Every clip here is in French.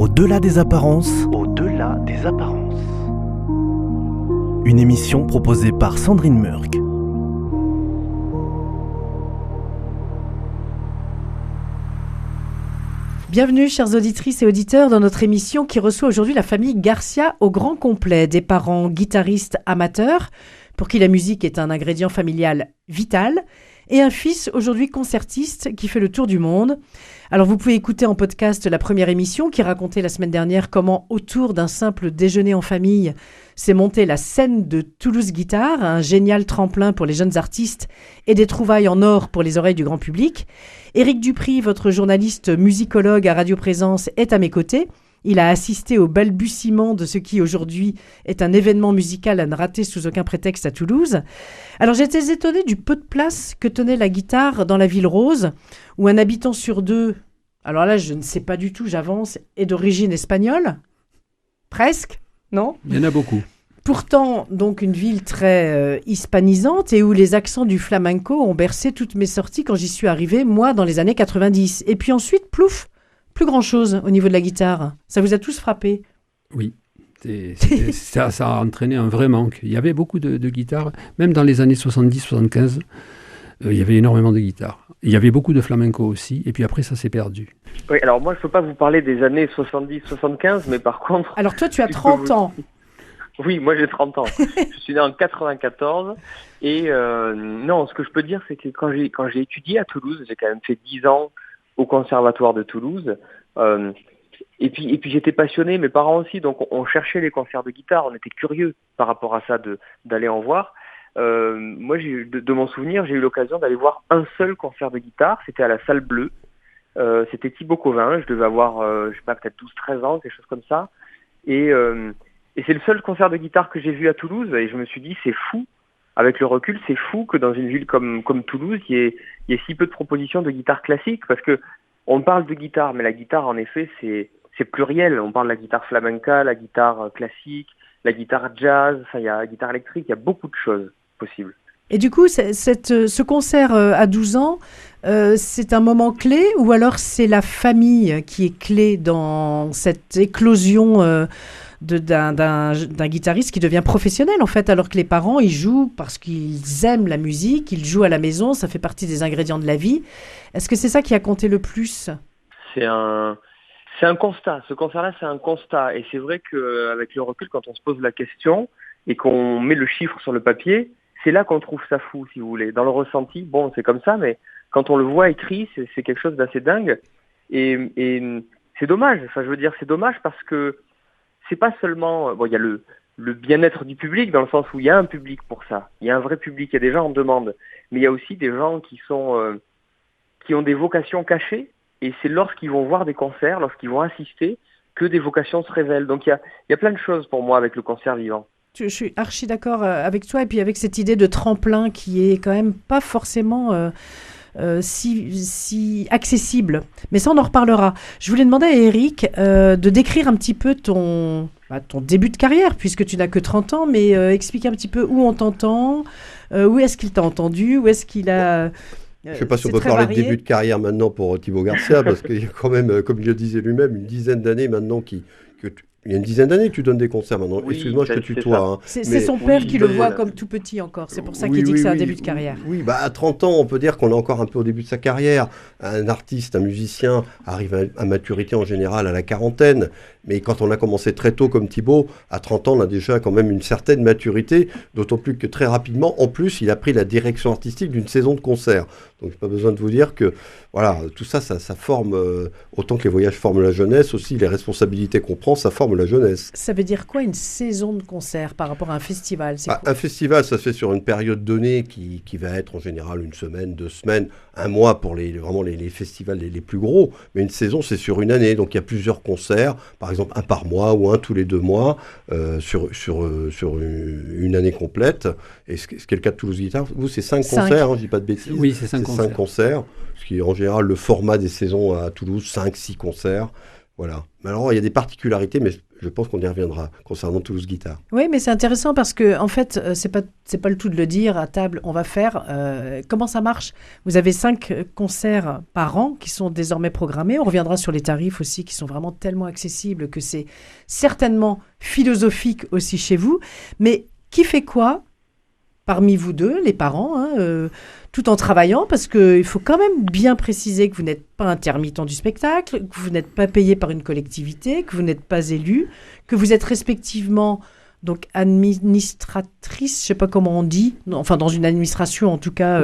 Au-delà des apparences. Au-delà des apparences. Une émission proposée par Sandrine Murk. Bienvenue, chères auditrices et auditeurs, dans notre émission qui reçoit aujourd'hui la famille Garcia au grand complet. Des parents guitaristes amateurs, pour qui la musique est un ingrédient familial vital, et un fils aujourd'hui concertiste qui fait le tour du monde. Alors vous pouvez écouter en podcast la première émission qui racontait la semaine dernière comment, autour d'un simple déjeuner en famille, s'est montée la scène de Toulouse Guitare, un génial tremplin pour les jeunes artistes et des trouvailles en or pour les oreilles du grand public. Éric Dupry, votre journaliste musicologue à Radio Présence, est à mes côtés. Il a assisté au balbutiement de ce qui aujourd'hui est un événement musical à ne rater sous aucun prétexte à Toulouse. Alors j'étais étonnée du peu de place que tenait la guitare dans la ville rose, où un habitant sur deux, alors là je ne sais pas du tout, j'avance, est d'origine espagnole. Presque, non ? Il y en a beaucoup. Pourtant, donc une ville très hispanisante et où les accents du flamenco ont bercé toutes mes sorties quand j'y suis arrivée, moi, dans les années 90. Et puis ensuite, plouf, plus grand-chose au niveau de la guitare. Ça vous a tous frappé ? Oui, ça a entraîné un vrai manque. Il y avait beaucoup de guitares, même dans les années 70-75, il y avait énormément de guitares. Il y avait beaucoup de flamenco aussi, et puis après ça s'est perdu. Oui, alors moi je ne peux pas vous parler des années 70-75, mais par contre... Alors toi tu as 30 ans. Oui, moi j'ai 30 ans. Je suis né en 94, et non, ce que je peux dire c'est que quand j'ai étudié à Toulouse, j'ai quand même fait 10 ans au conservatoire de Toulouse, et puis j'étais passionné, mes parents aussi, donc on cherchait les concerts de guitare, on était curieux par rapport à ça d'aller en voir. Moi, de mon souvenir, j'ai eu l'occasion d'aller voir un seul concert de guitare, c'était à la Salle Bleue, c'était Thibaut Covin, je devais avoir, je sais pas, peut-être 12-13 ans, quelque chose comme ça, et c'est le seul concert de guitare que j'ai vu à Toulouse, et je me suis dit, c'est fou, avec le recul, c'est fou que dans une ville comme Toulouse, il y ait si peu de propositions de guitare classique, parce que on parle de guitare, mais la guitare, en effet, c'est pluriel. On parle de la guitare flamenca, la guitare classique, la guitare jazz, il y a la guitare électrique, il y a beaucoup de choses possibles. Et du coup, ce concert à 12 ans, c'est un moment clé ou alors c'est la famille qui est clé dans cette éclosion d'un guitariste qui devient professionnel en fait, alors que les parents ils jouent parce qu'ils aiment la musique, ils jouent à la maison, ça fait partie des ingrédients de la vie. Est-ce que c'est ça qui a compté le plus ? C'est un constat, ce concert-là c'est un constat, et c'est vrai qu'avec le recul, quand on se pose la question et qu'on met le chiffre sur le papier, c'est là qu'on trouve ça fou, si vous voulez. Dans le ressenti, bon c'est comme ça, mais quand on le voit écrit, c'est quelque chose d'assez dingue, et c'est dommage, enfin je veux dire c'est dommage parce que c'est pas seulement, bon il y a le bien-être du public dans le sens où il y a un public pour ça, il y a un vrai public, il y a des gens en demande, mais il y a aussi des gens qui ont des vocations cachées, et c'est lorsqu'ils vont voir des concerts, lorsqu'ils vont assister, que des vocations se révèlent. Donc il y a plein de choses pour moi avec le concert vivant. Je suis archi d'accord avec toi, et puis avec cette idée de tremplin qui est quand même pas forcément si accessible. Mais ça, on en reparlera. Je voulais demander à Éric de décrire un petit peu ton début de carrière, puisque tu n'as que 30 ans, mais explique un petit peu où on t'entend, où est-ce qu'il t'a entendu, où est-ce qu'il a... Je ne sais pas si on peut parler de début de carrière maintenant pour Thibaut Garcia, parce qu'il y a quand même, comme il le disait lui-même, une dizaine d'années maintenant il y a une dizaine d'années que tu donnes des concerts maintenant. Oui, excuse-moi, je te tutoie. Hein. C'est son père qui le voit comme tout petit encore. C'est pour ça qu'il dit que c'est un début de carrière. Oui, à 30 ans, on peut dire qu'on est encore un peu au début de sa carrière. Un artiste, un musicien arrive à maturité en général à la quarantaine. Mais quand on a commencé très tôt comme Thibaut, à 30 ans, on a déjà quand même une certaine maturité, d'autant plus que très rapidement, en plus, il a pris la direction artistique d'une saison de concert. Donc, pas besoin de vous dire que voilà, tout ça, ça forme, autant que les voyages forment la jeunesse, aussi les responsabilités qu'on prend, ça forme la jeunesse. Ça veut dire quoi une saison de concert par rapport à un festival ? Un festival, ça se fait sur une période donnée qui va être en général 1 semaine, 2 semaines, 1 mois pour vraiment les festivals les plus gros. Mais une saison, c'est sur une année. Donc il y a plusieurs concerts, par exemple 1 par mois ou 1 tous les 2 mois sur une année complète. Et ce qui est le cas de Toulouse Guitare, vous, c'est 5 concerts, je ne dis pas de bêtises. Oui, c'est 5 concerts. 5 concerts, ce qui est en général le format des saisons à Toulouse, 5-6 concerts. Voilà. Mais alors, il y a des particularités, mais je pense qu'on y reviendra concernant Toulouse Guitare. Oui, mais c'est intéressant parce que, en fait, c'est pas le tout de le dire à table, on va faire. Comment ça marche? Vous avez 5 concerts par an qui sont désormais programmés. On reviendra sur les tarifs aussi qui sont vraiment tellement accessibles que c'est certainement philosophique aussi chez vous. Mais qui fait quoi parmi vous deux, les parents, tout en travaillant, parce qu'il faut quand même bien préciser que vous n'êtes pas intermittent du spectacle, que vous n'êtes pas payé par une collectivité, que vous n'êtes pas élu, que vous êtes respectivement donc administratrice, je ne sais pas comment on dit, enfin dans une administration en tout cas,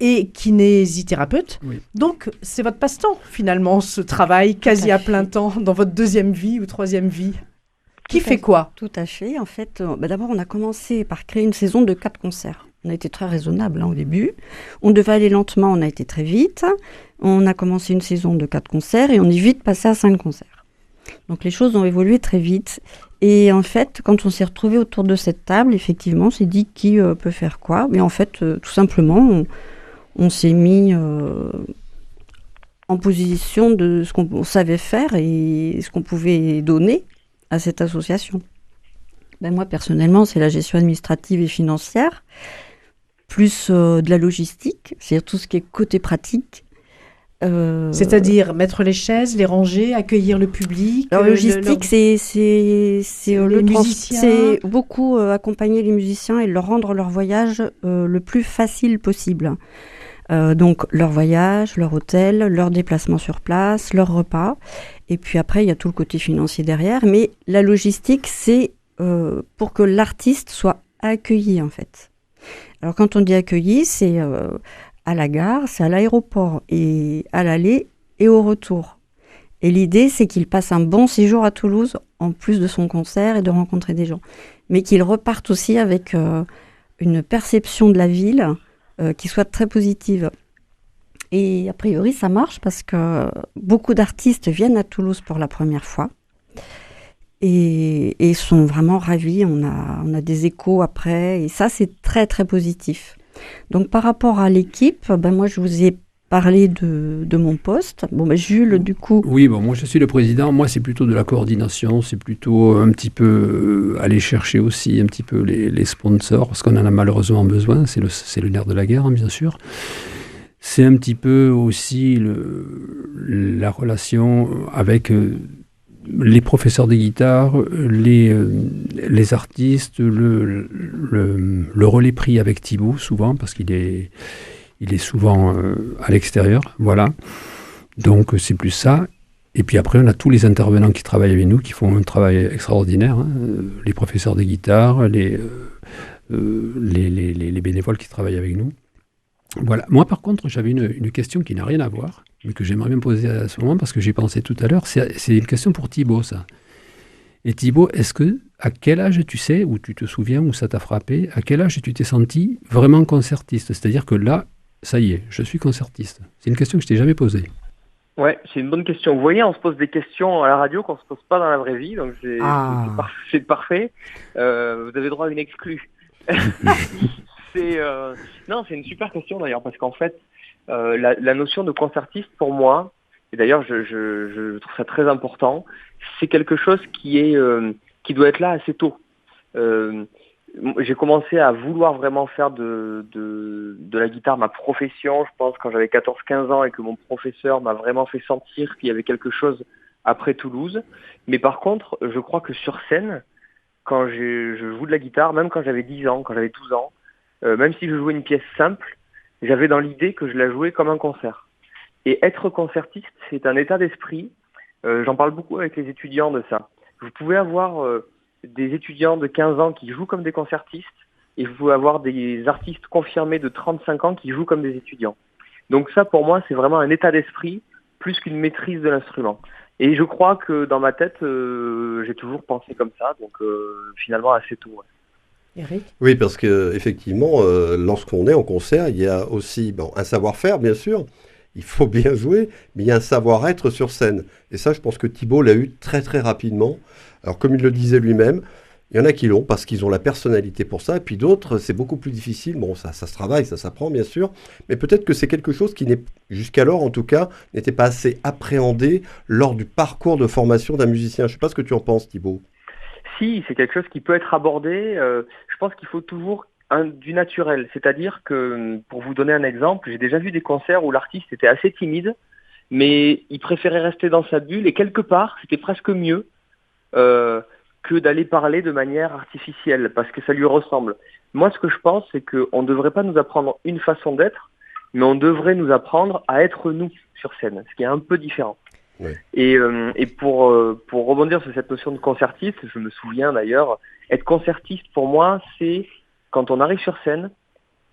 et kinésithérapeute. Oui. Donc c'est votre passe-temps finalement, ce travail quasi à plein temps dans votre 2e vie ou 3e vie. Qui fait quoi? Tout à fait. En fait, d'abord, on a commencé par créer une saison de 4 concerts. On a été très raisonnable au début. On devait aller lentement, on a été très vite. On a commencé une saison de 4 concerts et on est vite passé à 5 concerts. Donc les choses ont évolué très vite. Et en fait, quand on s'est retrouvés autour de cette table, effectivement, on s'est dit qui peut faire quoi. Mais en fait, tout simplement, on s'est mis en position de ce qu'on savait faire et ce qu'on pouvait donner à cette association. Moi, personnellement, c'est la gestion administrative et financière, plus de la logistique, c'est-à-dire tout ce qui est côté pratique. C'est-à-dire mettre les chaises, les ranger, accueillir le public. La logistique, c'est beaucoup accompagner les musiciens et leur rendre leur voyage le plus facile possible. Donc leur voyage, leur hôtel, leur déplacement sur place, leur repas. Et puis après, il y a tout le côté financier derrière. Mais la logistique, c'est pour que l'artiste soit accueilli, en fait. Alors quand on dit accueilli, c'est à la gare, c'est à l'aéroport, et à l'aller et au retour. Et l'idée, c'est qu'il passe un bon séjour à Toulouse, en plus de son concert et de rencontrer des gens. Mais qu'il reparte aussi avec une perception de la ville qui soit très positive. Et a priori, ça marche parce que beaucoup d'artistes viennent à Toulouse pour la première fois et sont vraiment ravis. On a des échos après et ça, c'est très, très positif. Donc, par rapport à l'équipe, moi, je vous ai parlé de mon poste. Jules, du coup... Oui, moi, je suis le président. Moi, c'est plutôt de la coordination. C'est plutôt un petit peu aller chercher aussi un petit peu les sponsors parce qu'on en a malheureusement besoin. C'est le nerf de la guerre, bien sûr. C'est un petit peu aussi la relation avec les professeurs de guitare, les artistes, le relais pris avec Thibaut, souvent, parce qu'il est souvent à l'extérieur. Voilà. Donc, c'est plus ça. Et puis après, on a tous les intervenants qui travaillent avec nous, qui font un travail extraordinaire. Les professeurs de guitare, les bénévoles qui travaillent avec nous. Voilà. Moi, par contre, j'avais une question qui n'a rien à voir, mais que j'aimerais bien poser à ce moment, parce que j'y pensais tout à l'heure. C'est une question pour Thibaut, ça. Et Thibaut, à quel âge tu sais, ou tu te souviens, où ça t'a frappé, à quel âge tu t'es senti vraiment concertiste? C'est-à-dire que là, ça y est, je suis concertiste. C'est une question que je t'ai jamais posée. Ouais, c'est une bonne question. Vous voyez, on se pose des questions à la radio qu'on se pose pas dans la vraie vie, donc c'est parfait. Vous avez droit à une exclue. Non, c'est une super question d'ailleurs, parce qu'en fait, la notion de concertiste, pour moi, et d'ailleurs je trouve ça très important, c'est quelque chose qui doit être là assez tôt. J'ai commencé à vouloir vraiment faire de la guitare ma profession, je pense, quand j'avais 14-15 ans et que mon professeur m'a vraiment fait sentir qu'il y avait quelque chose après Toulouse. Mais par contre, je crois que sur scène, quand je joue de la guitare, même quand j'avais 10 ans, quand j'avais 12 ans, même si je jouais une pièce simple, j'avais dans l'idée que je la jouais comme un concert. Et être concertiste, c'est un état d'esprit. J'en parle beaucoup avec les étudiants de ça. Vous pouvez avoir des étudiants de 15 ans qui jouent comme des concertistes, et vous pouvez avoir des artistes confirmés de 35 ans qui jouent comme des étudiants. Donc ça, pour moi, c'est vraiment un état d'esprit plus qu'une maîtrise de l'instrument. Et je crois que dans ma tête, j'ai toujours pensé comme ça, donc finalement assez tôt. Ouais. Eric ? Oui, parce qu'effectivement, lorsqu'on est en concert, il y a aussi un savoir-faire, bien sûr. Il faut bien jouer, mais il y a un savoir-être sur scène. Et ça, je pense que Thibaut l'a eu très, très rapidement. Alors, comme il le disait lui-même, Il y en a qui l'ont parce qu'ils ont la personnalité pour ça, et puis d'autres, c'est beaucoup plus difficile. Bon, ça se travaille, ça s'apprend bien sûr, mais peut-être que c'est quelque chose qui n'est, jusqu'alors en tout cas, n'était pas assez appréhendé lors du parcours de formation d'un musicien. Je ne sais pas ce que tu en penses, Thibaut. Si, c'est quelque chose qui peut être abordé. Je pense qu'il faut toujours du naturel. C'est-à-dire que, pour vous donner un exemple, j'ai déjà vu des concerts où l'artiste était assez timide, mais il préférait rester dans sa bulle, et quelque part, c'était presque mieux que d'aller parler de manière artificielle, parce que ça lui ressemble. Moi, ce que je pense, c'est qu'on ne devrait pas nous apprendre une façon d'être, mais on devrait nous apprendre à être nous sur scène, ce qui est un peu différent. Ouais. Et pour rebondir sur cette notion de concertiste, je me souviens d'ailleurs, être concertiste pour moi, c'est, quand on arrive sur scène,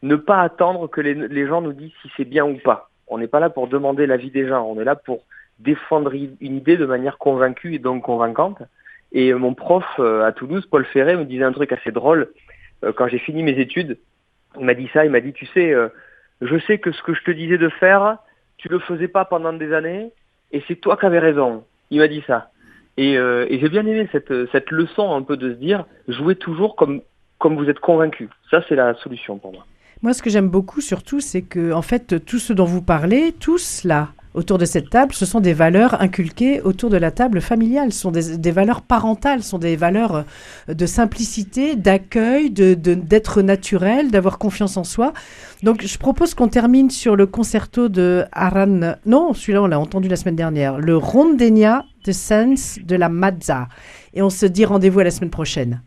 ne pas attendre que les gens nous disent si c'est bien ou pas. On n'est pas là pour demander l'avis des gens, on est là pour défendre une idée de manière convaincue et donc convaincante. Et mon prof à Toulouse, Paul Ferré, me disait un truc assez drôle. Quand j'ai fini mes études, il m'a dit ça, il m'a dit, tu sais, je sais que ce que je te disais de faire, tu le faisais pas pendant des années, et c'est toi qui avais raison. Il m'a dit ça. Et j'ai bien aimé cette leçon un peu de se dire, jouez toujours comme vous êtes convaincu. Ça, c'est la solution pour moi. Moi, ce que j'aime beaucoup surtout, c'est que, en fait, tout ce dont vous parlez, tous là, autour de cette table, ce sont des valeurs inculquées autour de la table familiale, ce sont des valeurs parentales, ce sont des valeurs de simplicité, d'accueil, d'être naturel, d'avoir confiance en soi. Donc, je propose qu'on termine sur le concerto de Aran. Non, celui-là, on l'a entendu la semaine dernière. Le Rondenia de Sens de la Mazza. Et on se dit rendez-vous à la semaine prochaine.